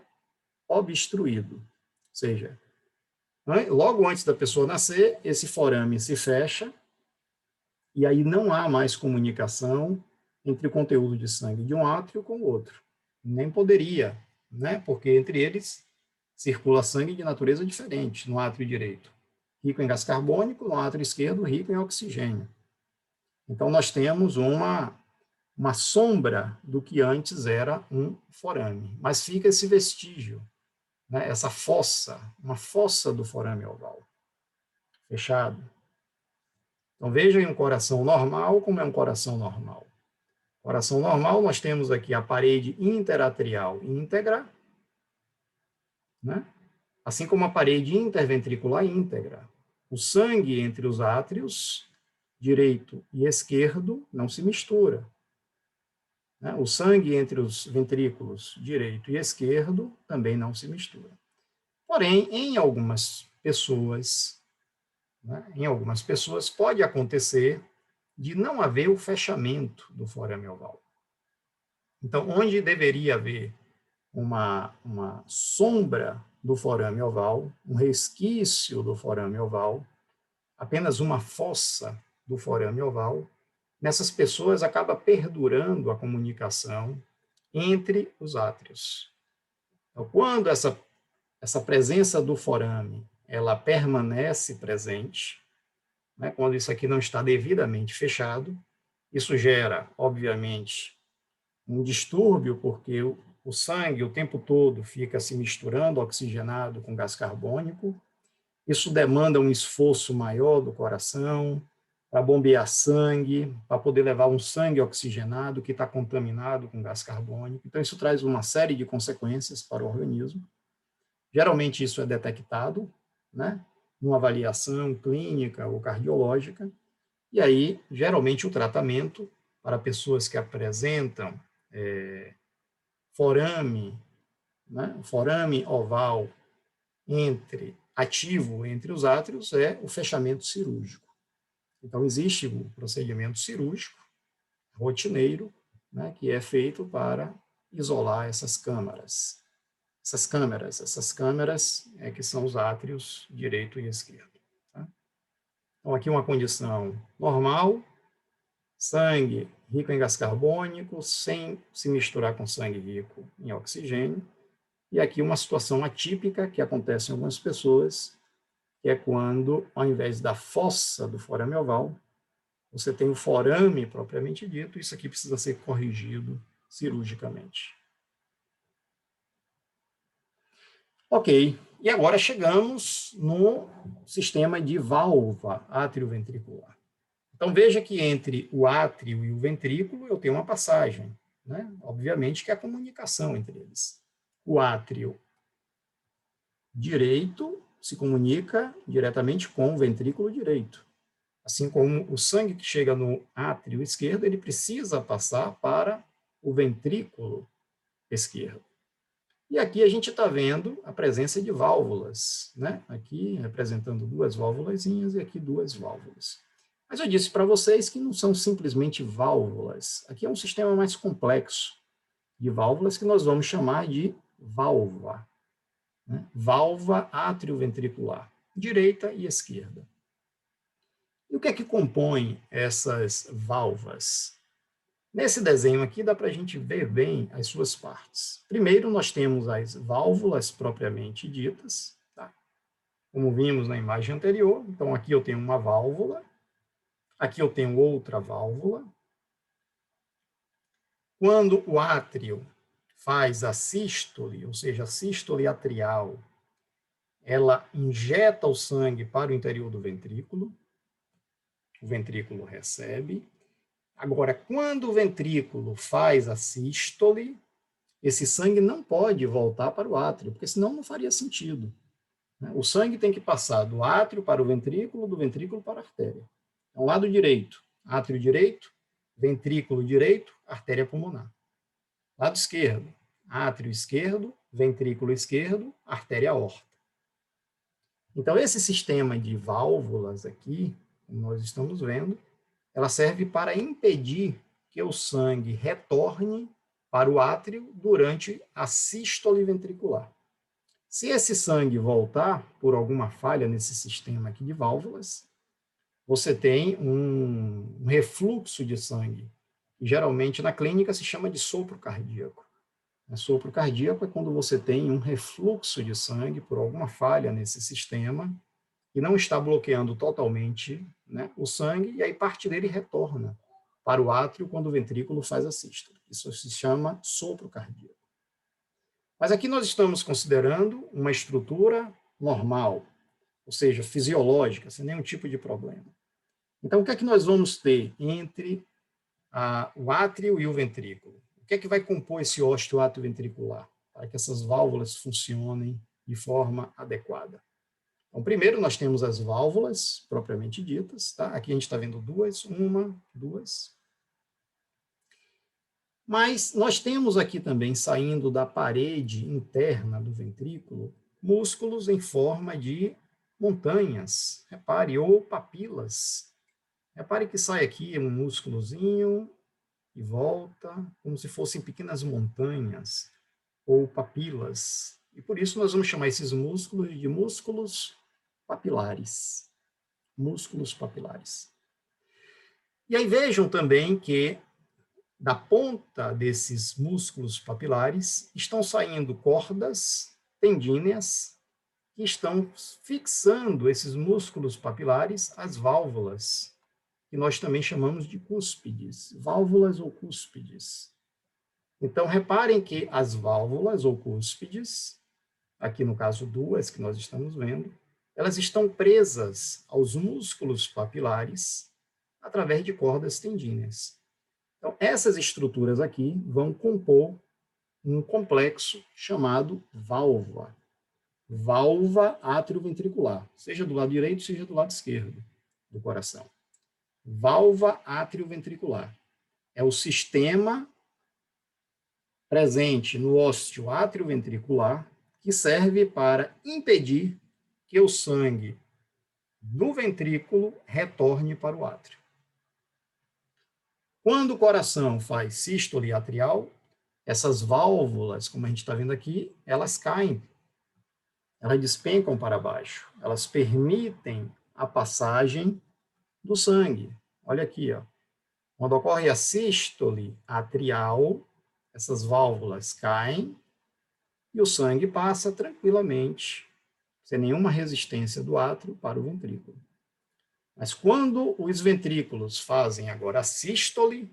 obstruído. Ou seja, logo antes da pessoa nascer, esse forame se fecha e aí não há mais comunicação entre o conteúdo de sangue de um átrio com o outro. Nem poderia, né? Porque entre eles circula sangue de natureza diferente no átrio direito. Rico em gás carbônico, no átrio esquerdo, rico em oxigênio. Então, nós temos uma sombra do que antes era um forame. Mas fica esse vestígio, né? Essa fossa, uma fossa do forame oval, fechado. Então, vejam um coração normal como é um coração normal. Coração normal, nós temos aqui a parede interatrial íntegra, né? Assim como a parede interventricular íntegra. O sangue entre os átrios, direito e esquerdo, não se mistura. Né? O sangue entre os ventrículos direito e esquerdo também não se mistura. Porém, em algumas pessoas, né, pode acontecer de não haver o fechamento do forame oval. Então, onde deveria haver uma sombra do forame oval, um resquício do forame oval, apenas uma fossa do forame oval, nessas pessoas acaba perdurando a comunicação entre os átrios. Então, quando essa presença do forame ela permanece presente, né, quando isso aqui não está devidamente fechado, isso gera, obviamente, um distúrbio, porque o sangue o tempo todo fica se misturando oxigenado com gás carbônico. Isso demanda um esforço maior do coração para bombear sangue, para poder levar um sangue oxigenado que está contaminado com gás carbônico. Então, isso traz uma série de consequências para o organismo. Geralmente, isso é detectado, né, numa avaliação clínica ou cardiológica, e aí, geralmente, o tratamento para pessoas que apresentam forame, né, forame oval ativo entre os átrios é o fechamento cirúrgico. Então, existe um procedimento cirúrgico rotineiro, né, que é feito para isolar essas câmaras. Essas câmeras é que são os átrios direito e esquerdo. Tá? Então, aqui uma condição normal, sangue rico em gás carbônico, sem se misturar com sangue rico em oxigênio. E aqui uma situação atípica que acontece em algumas pessoas, que é quando, ao invés da fossa do forame oval, você tem o forame propriamente dito, isso aqui precisa ser corrigido cirurgicamente. Ok, e agora chegamos no sistema de válvula átrio-ventricular. Então, veja que entre o átrio e o ventrículo eu tenho uma passagem, né? Obviamente que é a comunicação entre eles. O átrio direito se comunica diretamente com o ventrículo direito. Assim como o sangue que chega no átrio esquerdo, ele precisa passar para o ventrículo esquerdo. E aqui a gente está vendo a presença de válvulas, né? Aqui representando duas válvulazinhas e aqui duas válvulas. Mas eu disse para vocês que não são simplesmente válvulas. Aqui é um sistema mais complexo de válvulas que nós vamos chamar de válvula. Né? Válvula átrio-ventricular, direita e esquerda. E o que é que compõe essas válvulas? Nesse desenho aqui dá para a gente ver bem as suas partes. Primeiro, nós temos as válvulas propriamente ditas, tá? Como vimos na imagem anterior. Então, aqui eu tenho uma válvula, aqui eu tenho outra válvula. Quando o átrio faz a sístole, ou seja, a sístole atrial, ela injeta o sangue para o interior do ventrículo recebe. Agora, quando o ventrículo faz a sístole, esse sangue não pode voltar para o átrio, porque senão não faria sentido. O sangue tem que passar do átrio para o ventrículo, do ventrículo para a artéria. Então, lado direito, átrio direito, ventrículo direito, artéria pulmonar. Lado esquerdo, átrio esquerdo, ventrículo esquerdo, artéria aorta. Então, esse sistema de válvulas aqui, como nós estamos vendo, ela serve para impedir que o sangue retorne para o átrio durante a sístole ventricular. Se esse sangue voltar por alguma falha nesse sistema aqui de válvulas, você tem um refluxo de sangue, que geralmente na clínica se chama de sopro cardíaco. Sopro cardíaco é quando você tem um refluxo de sangue por alguma falha nesse sistema e não está bloqueando totalmente, né, o sangue, e aí parte dele retorna para o átrio quando o ventrículo faz a sístole. Isso se chama sopro cardíaco. Mas aqui nós estamos considerando uma estrutura normal, ou seja, fisiológica, sem nenhum tipo de problema. Então, o que é que nós vamos ter entre o átrio e o ventrículo. O que é que vai compor esse ósteo atrioventricular para que essas válvulas funcionem de forma adequada? Então, primeiro nós temos as válvulas propriamente ditas, tá? Aqui a gente está vendo duas, uma, duas. Mas nós temos aqui também, saindo da parede interna do ventrículo, músculos em forma de montanhas, repare, ou papilas. Repare que sai aqui um músculozinho e volta, como se fossem pequenas montanhas ou papilas. E por isso nós vamos chamar esses músculos de músculos papilares. Músculos papilares. E aí vejam também que da ponta desses músculos papilares estão saindo cordas tendíneas que estão fixando esses músculos papilares às válvulas, que nós também chamamos de cúspides, válvulas ou cúspides. Então, reparem que as válvulas ou cúspides, aqui no caso duas que nós estamos vendo, elas estão presas aos músculos papilares através de cordas tendíneas. Então, essas estruturas aqui vão compor um complexo chamado válvula. Válvula atrioventricular, seja do lado direito, seja do lado esquerdo do coração. Válvula atrioventricular é o sistema presente no ósteo atrioventricular que serve para impedir que o sangue do ventrículo retorne para o átrio. Quando o coração faz sístole atrial, essas válvulas, como a gente está vendo aqui, elas caem, elas despencam para baixo, elas permitem a passagem do sangue. Olha aqui, ó. Quando ocorre a sístole atrial, essas válvulas caem e o sangue passa tranquilamente, sem nenhuma resistência do átrio para o ventrículo. Mas quando os ventrículos fazem agora a sístole,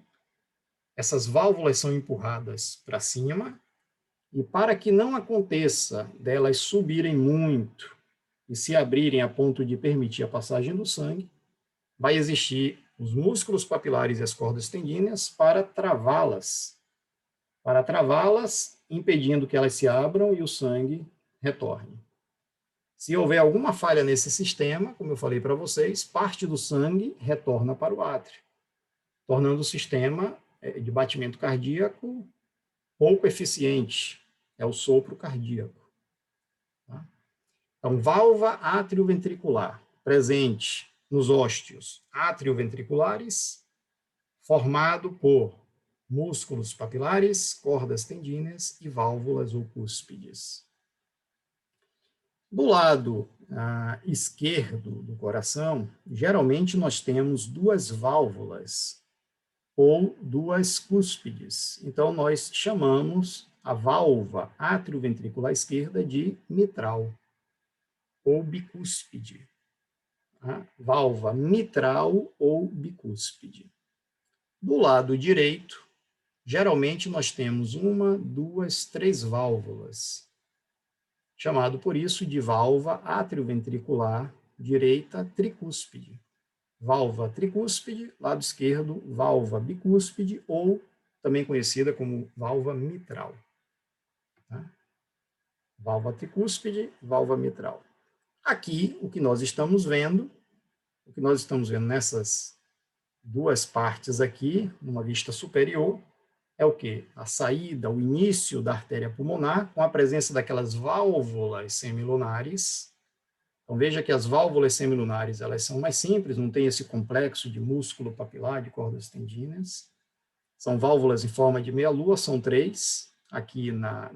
essas válvulas são empurradas para cima, e para que não aconteça delas subirem muito e se abrirem a ponto de permitir a passagem do sangue, vai existir os músculos papilares e as cordas tendíneas para travá-las, impedindo que elas se abram e o sangue retorne. Se houver alguma falha nesse sistema, como eu falei para vocês, parte do sangue retorna para o átrio, tornando o sistema de batimento cardíaco pouco eficiente, é o sopro cardíaco. Tá? Então, válvula atrioventricular, presente nos ósteos atrioventriculares, formado por músculos papilares, cordas tendíneas e válvulas ou cúspides. Do lado esquerdo do coração, geralmente nós temos duas válvulas ou duas cúspides. Então, nós chamamos a válvula atrioventricular esquerda de mitral ou bicúspide. Tá? Válvula mitral ou bicúspide. Do lado direito, geralmente nós temos uma, duas, três válvulas, chamado por isso de válvula atrioventricular direita tricúspide. Válvula tricúspide, lado esquerdo, válvula bicúspide, ou também conhecida como válvula mitral. Tá? Válvula tricúspide, válvula mitral. Aqui, o que nós estamos vendo nessas duas partes aqui, numa vista superior, é o quê? A saída, o início da artéria pulmonar, com a presença daquelas válvulas semilunares. Então, veja que as válvulas semilunares, elas são mais simples, não tem esse complexo de músculo papilar, de cordas tendíneas. São válvulas em forma de meia-lua, são três, aqui na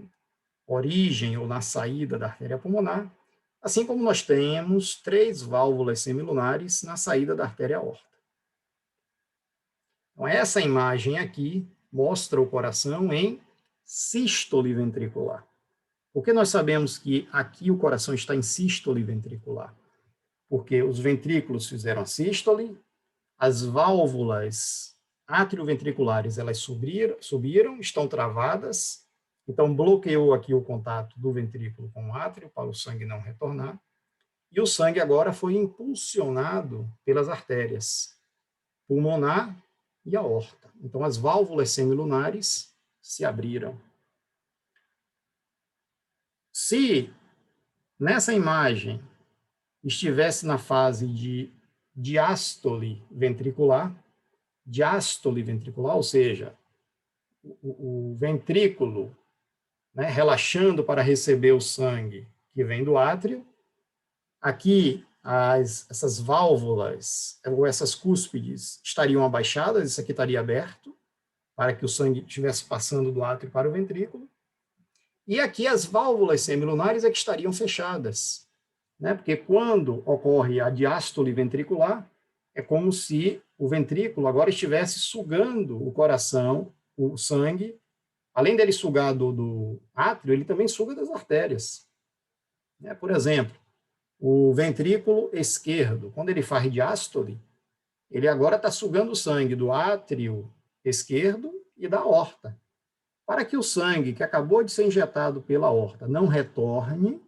origem ou na saída da artéria pulmonar, assim como nós temos três válvulas semilunares na saída da artéria aorta. Então, essa imagem aqui mostra o coração em sístole ventricular. Por que nós sabemos que aqui o coração está em sístole ventricular? Porque os ventrículos fizeram a sístole, as válvulas atrioventriculares elas subiram, estão travadas, então bloqueou aqui o contato do ventrículo com o átrio para o sangue não retornar, e o sangue agora foi impulsionado pelas artérias pulmonar e aorta. Então, as válvulas semilunares se abriram. Se nessa imagem estivesse na fase de diástole ventricular, ou seja, o ventrículo, né, relaxando para receber o sangue que vem do átrio, aqui essas válvulas ou essas cúspides estariam abaixadas, isso aqui estaria aberto, para que o sangue estivesse passando do átrio para o ventrículo, e aqui as válvulas semilunares é que estariam fechadas, né? Porque quando ocorre a diástole ventricular, é como se o ventrículo agora estivesse sugando o coração, o sangue, além dele sugar do átrio, ele também suga das artérias. Né? Por exemplo, o ventrículo esquerdo, quando ele faz diástole, ele agora está sugando o sangue do átrio esquerdo e da aorta. Para que o sangue que acabou de ser injetado pela aorta não retorne,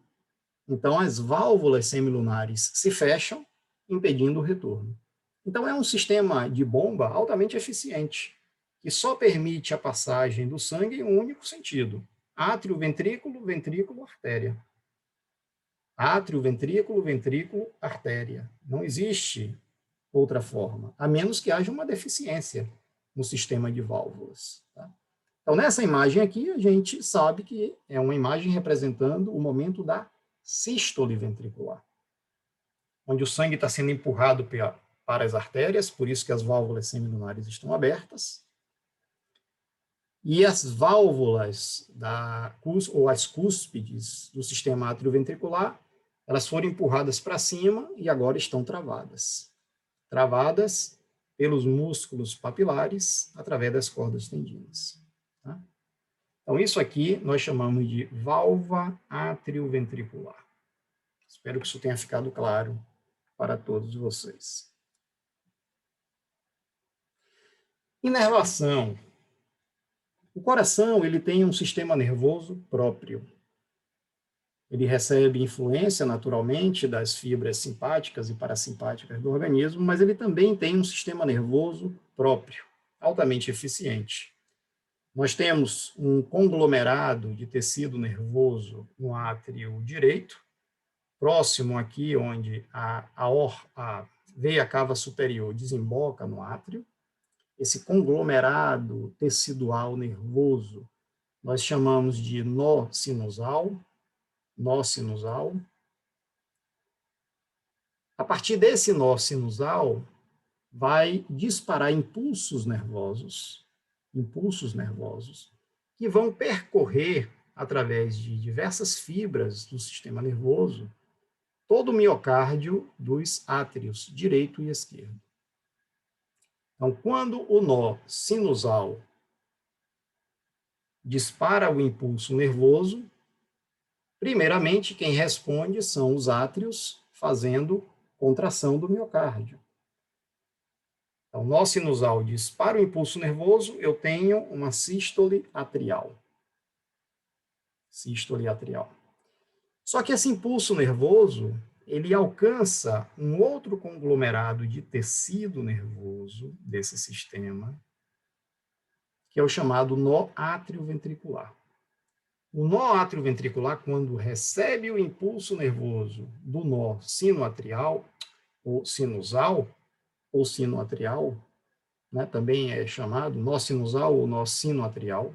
então as válvulas semilunares se fecham, impedindo o retorno. Então é um sistema de bomba altamente eficiente, que só permite a passagem do sangue em um único sentido: átrio, ventrículo, ventrículo, artéria. Átrio, ventrículo, ventrículo, artéria. Não existe outra forma, a menos que haja uma deficiência no sistema de válvulas. Tá? Então, nessa imagem aqui, a gente sabe que é uma imagem representando o momento da sístole ventricular, onde o sangue está sendo empurrado para as artérias, por isso que as válvulas semilunares estão abertas, e as válvulas ou as cúspides do sistema atrioventricular, elas foram empurradas para cima e agora estão travadas. Travadas pelos músculos papilares através das cordas tendinas. Tá? Então, isso aqui nós chamamos de válvula atrioventricular. Espero que isso tenha ficado claro para todos vocês. Inervação. O coração ele tem um sistema nervoso próprio. Ele recebe influência, naturalmente, das fibras simpáticas e parasimpáticas do organismo, mas ele também tem um sistema nervoso próprio, altamente eficiente. Nós temos um conglomerado de tecido nervoso no átrio direito, próximo aqui onde a veia cava superior desemboca no átrio. Esse conglomerado tecidual nervoso nós chamamos de nó sinusal. A partir desse nó sinusal, vai disparar impulsos nervosos, que vão percorrer, através de diversas fibras do sistema nervoso, todo o miocárdio dos átrios, direito e esquerdo. Então, quando o nó sinusal dispara o impulso nervoso, primeiramente, quem responde são os átrios fazendo contração do miocárdio. Então, nó sinusal dispara o impulso nervoso, eu tenho uma sístole atrial. Sístole atrial. Só que esse impulso nervoso, ele alcança um outro conglomerado de tecido nervoso desse sistema, que é o chamado nó atrioventricular. O nó atrioventricular, quando recebe o impulso nervoso do nó sinoatrial, ou sinusal, ou sinoatrial, né, também é chamado nó sinusal ou nó sinoatrial.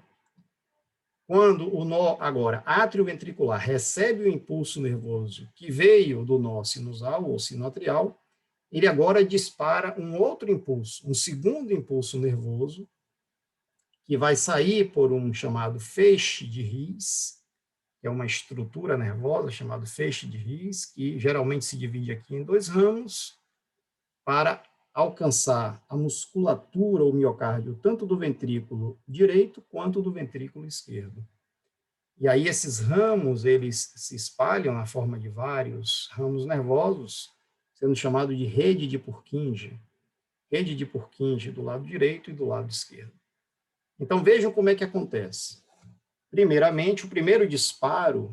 Quando o nó, agora, atrioventricular, recebe o impulso nervoso que veio do nó sinusal ou sinoatrial, ele agora dispara um outro impulso, um segundo impulso nervoso, que vai sair por um chamado feixe de His, que é uma estrutura nervosa chamada feixe de His, que geralmente se divide aqui em dois ramos, para alcançar a musculatura ou miocárdio tanto do ventrículo direito quanto do ventrículo esquerdo. E aí esses ramos, eles se espalham na forma de vários ramos nervosos, sendo chamado de rede de Purkinje do lado direito e do lado esquerdo. Então vejam como é que acontece. Primeiramente, o primeiro disparo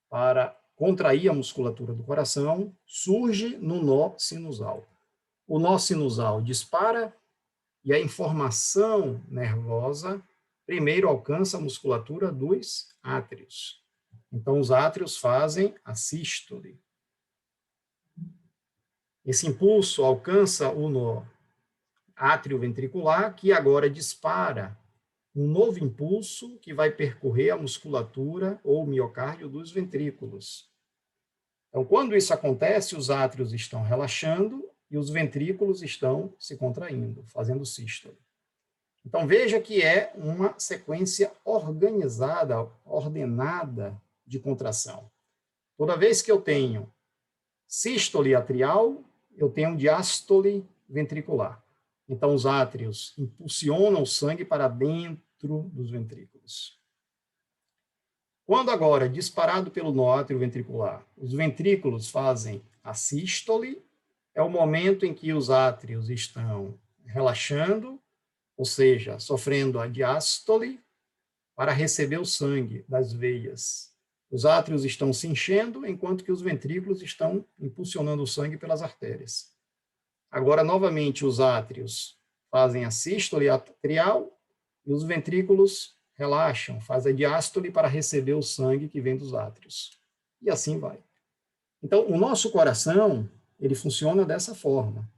para contrair a musculatura do coração surge no nó sinusal. O nó sinusal dispara e a informação nervosa primeiro alcança a musculatura dos átrios. Então, os átrios fazem a sístole. Esse impulso alcança o nó átrio-ventricular, que agora dispara um novo impulso que vai percorrer a musculatura ou miocárdio dos ventrículos. Então, quando isso acontece, os átrios estão relaxando e os ventrículos estão se contraindo, fazendo sístole. Então, veja que é uma sequência organizada, ordenada de contração. Toda vez que eu tenho sístole atrial, eu tenho diástole ventricular. Então, os átrios impulsionam o sangue para dentro dos ventrículos. Quando agora, disparado pelo nó átrio ventricular, os ventrículos fazem a sístole, é o momento em que os átrios estão relaxando, ou seja, sofrendo a diástole, para receber o sangue das veias. Os átrios estão se enchendo, enquanto que os ventrículos estão impulsionando o sangue pelas artérias. Agora, novamente, os átrios fazem a sístole atrial e os ventrículos relaxam, fazem a diástole para receber o sangue que vem dos átrios. E assim vai. Então, o nosso coração, ele funciona dessa forma.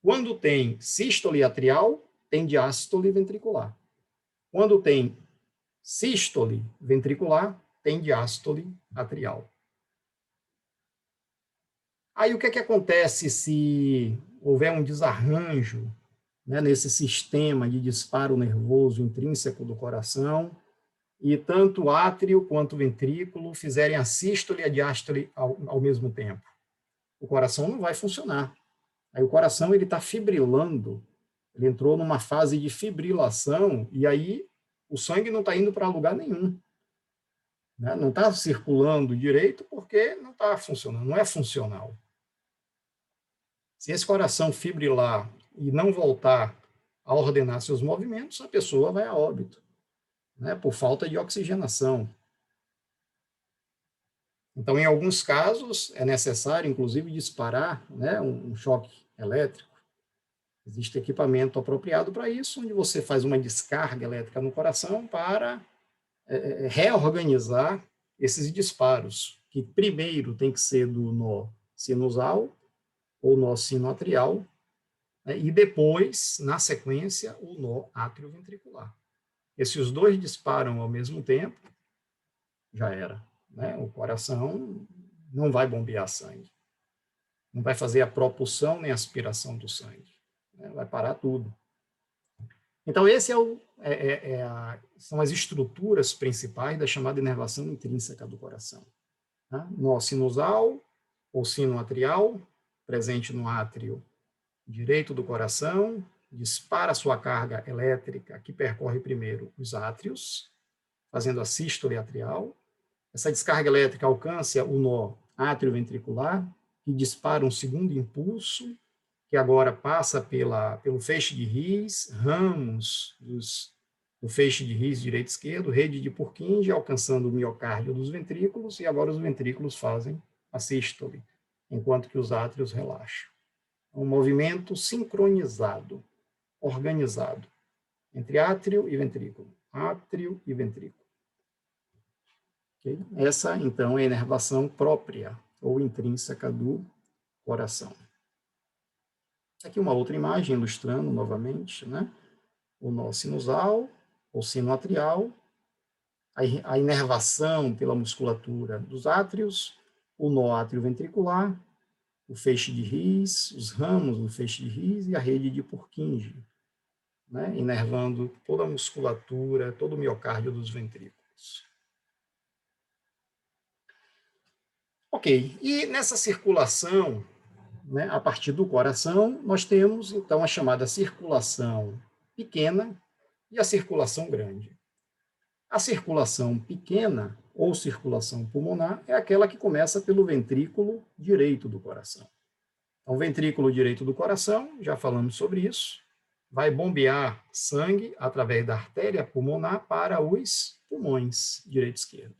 Quando tem sístole atrial, tem diástole ventricular. Quando tem sístole ventricular, tem diástole atrial. Aí o que é que acontece se houver um desarranjo, né, nesse sistema de disparo nervoso intrínseco do coração e tanto o átrio quanto o ventrículo fizerem a sístole e a diástole ao mesmo tempo? O coração não vai funcionar. Aí o coração ele está fibrilando, ele entrou numa fase de fibrilação e aí o sangue não está indo para lugar nenhum. Né? Não está circulando direito porque não está funcionando, não é funcional. Se esse coração fibrilar e não voltar a ordenar seus movimentos, a pessoa vai a óbito, né? Por falta de oxigenação. Então, em alguns casos, é necessário, inclusive, disparar, né, um choque elétrico. Existe equipamento apropriado para isso, onde você faz uma descarga elétrica no coração para reorganizar esses disparos, que primeiro tem que ser do nó sinusal ou nó sinoatrial, né, e depois, na sequência, o nó atrioventricular. E se os dois disparam ao mesmo tempo, já era. Né? O coração não vai bombear sangue, não vai fazer a propulsão nem a aspiração do sangue, né? Vai parar tudo. Então, esse são as estruturas principais da chamada inervação intrínseca do coração. Né? Nó sinusal ou sino atrial, presente no átrio direito do coração, dispara sua carga elétrica, que percorre primeiro os átrios, fazendo a sístole atrial. Essa descarga elétrica alcança o nó átrio-ventricular, que dispara um segundo impulso, que agora passa pelo feixe de His, ramos do feixe de His direito e esquerdo, rede de Purkinje, alcançando o miocárdio dos ventrículos, e agora os ventrículos fazem a sístole, enquanto que os átrios relaxam. Um movimento sincronizado, organizado, entre átrio e ventrículo. Átrio e ventrículo. Okay? Essa, então, é a inervação própria ou intrínseca do coração. Aqui uma outra imagem ilustrando novamente, né? O nó sinusal, ou sino atrial, a inervação pela musculatura dos átrios, o nó átrio-ventricular, o feixe de His, os ramos do feixe de His e a rede de Purkinje, né? Inervando toda a musculatura, todo o miocárdio dos ventrículos. Ok, e nessa circulação, né, a partir do coração, nós temos, então, a chamada circulação pequena e a circulação grande. A circulação pequena, ou circulação pulmonar, é aquela que começa pelo ventrículo direito do coração. Então, o ventrículo direito do coração, já falamos sobre isso, vai bombear sangue através da artéria pulmonar para os pulmões direito e esquerdo.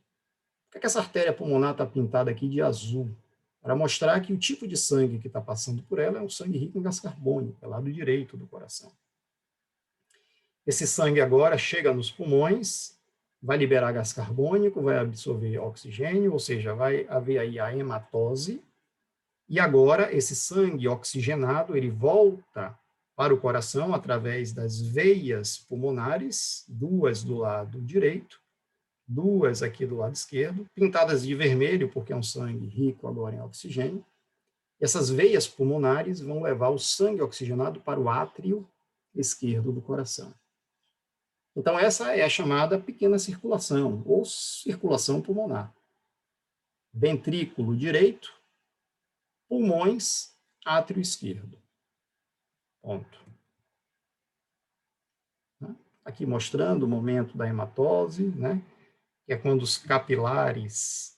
Por que essa artéria pulmonar está pintada aqui de azul? Para mostrar que o tipo de sangue que está passando por ela é um sangue rico em gás carbônico, é lado direito do coração. Esse sangue agora chega nos pulmões, vai liberar gás carbônico, vai absorver oxigênio, ou seja, vai haver aí a hematose, e agora esse sangue oxigenado, ele volta para o coração através das veias pulmonares, 2 do lado direito, 2 aqui do lado esquerdo, pintadas de vermelho, porque é um sangue rico agora em oxigênio. Essas veias pulmonares vão levar o sangue oxigenado para o átrio esquerdo do coração. Então, essa é a chamada pequena circulação, ou circulação pulmonar. Ventrículo direito, pulmões, átrio esquerdo. Ponto. Aqui mostrando o momento da hematose, né? Que é quando os capilares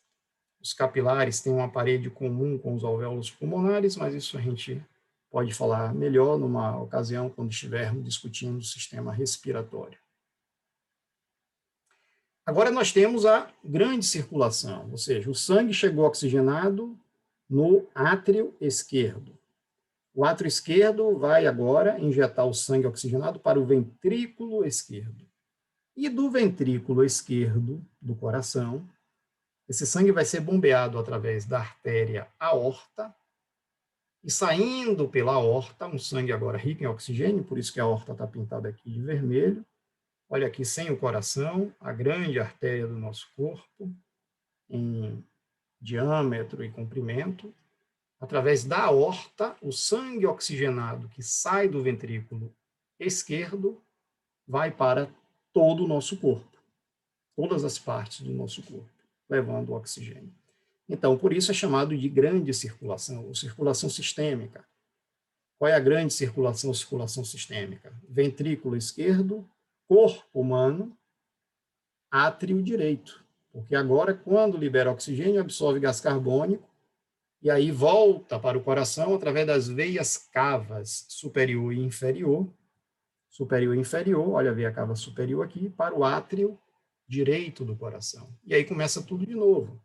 têm uma parede comum com os alvéolos pulmonares, mas isso a gente pode falar melhor numa ocasião quando estivermos discutindo o sistema respiratório. Agora nós temos a grande circulação, ou seja, o sangue chegou oxigenado no átrio esquerdo. O átrio esquerdo vai agora injetar o sangue oxigenado para o ventrículo esquerdo. E do ventrículo esquerdo do coração, esse sangue vai ser bombeado através da artéria aorta e saindo pela aorta, um sangue agora rico em oxigênio, por isso que a aorta está pintada aqui de vermelho. Olha aqui, sem o coração, a grande artéria do nosso corpo, em diâmetro e comprimento. Através da aorta, o sangue oxigenado que sai do ventrículo esquerdo vai para todo o nosso corpo, todas as partes do nosso corpo, levando o oxigênio. Então, por isso é chamado de grande circulação, ou circulação sistêmica. Qual é a grande circulação ou circulação sistêmica? Ventrículo esquerdo, corpo humano, átrio direito. Porque agora, quando libera oxigênio, absorve gás carbônico, e aí volta para o coração através das veias cavas superior e inferior. Superior e inferior, olha a veia cava superior aqui, para o átrio direito do coração. E aí começa tudo de novo.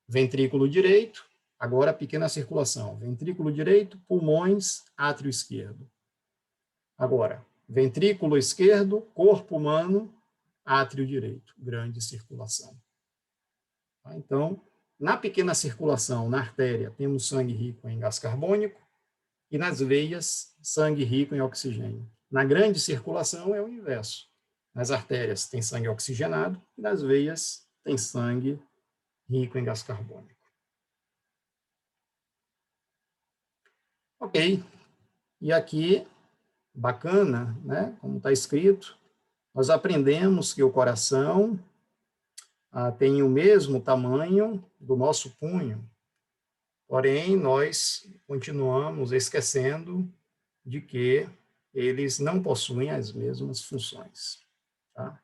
Ventrículo direito, agora pequena circulação. Ventrículo direito, pulmões, átrio esquerdo. Agora, ventrículo esquerdo, corpo humano, átrio direito, grande circulação. Então, na pequena circulação, na artéria, temos sangue rico em gás carbônico e nas veias, sangue rico em oxigênio. Na grande circulação é o inverso. Nas artérias tem sangue oxigenado e nas veias tem sangue rico em gás carbônico. Ok. E aqui, bacana, né? Como está escrito, nós aprendemos que o coração tem o mesmo tamanho do nosso punho, porém, nós continuamos esquecendo de que eles não possuem as mesmas funções. Tá?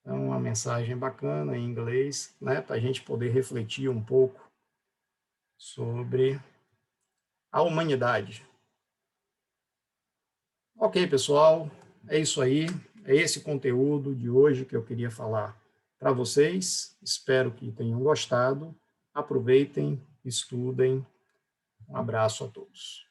Então, uma mensagem bacana em inglês, né, para a gente poder refletir um pouco sobre a humanidade. Ok, pessoal, é isso aí. É esse conteúdo de hoje que eu queria falar para vocês. Espero que tenham gostado. Aproveitem, estudem. Um abraço a todos.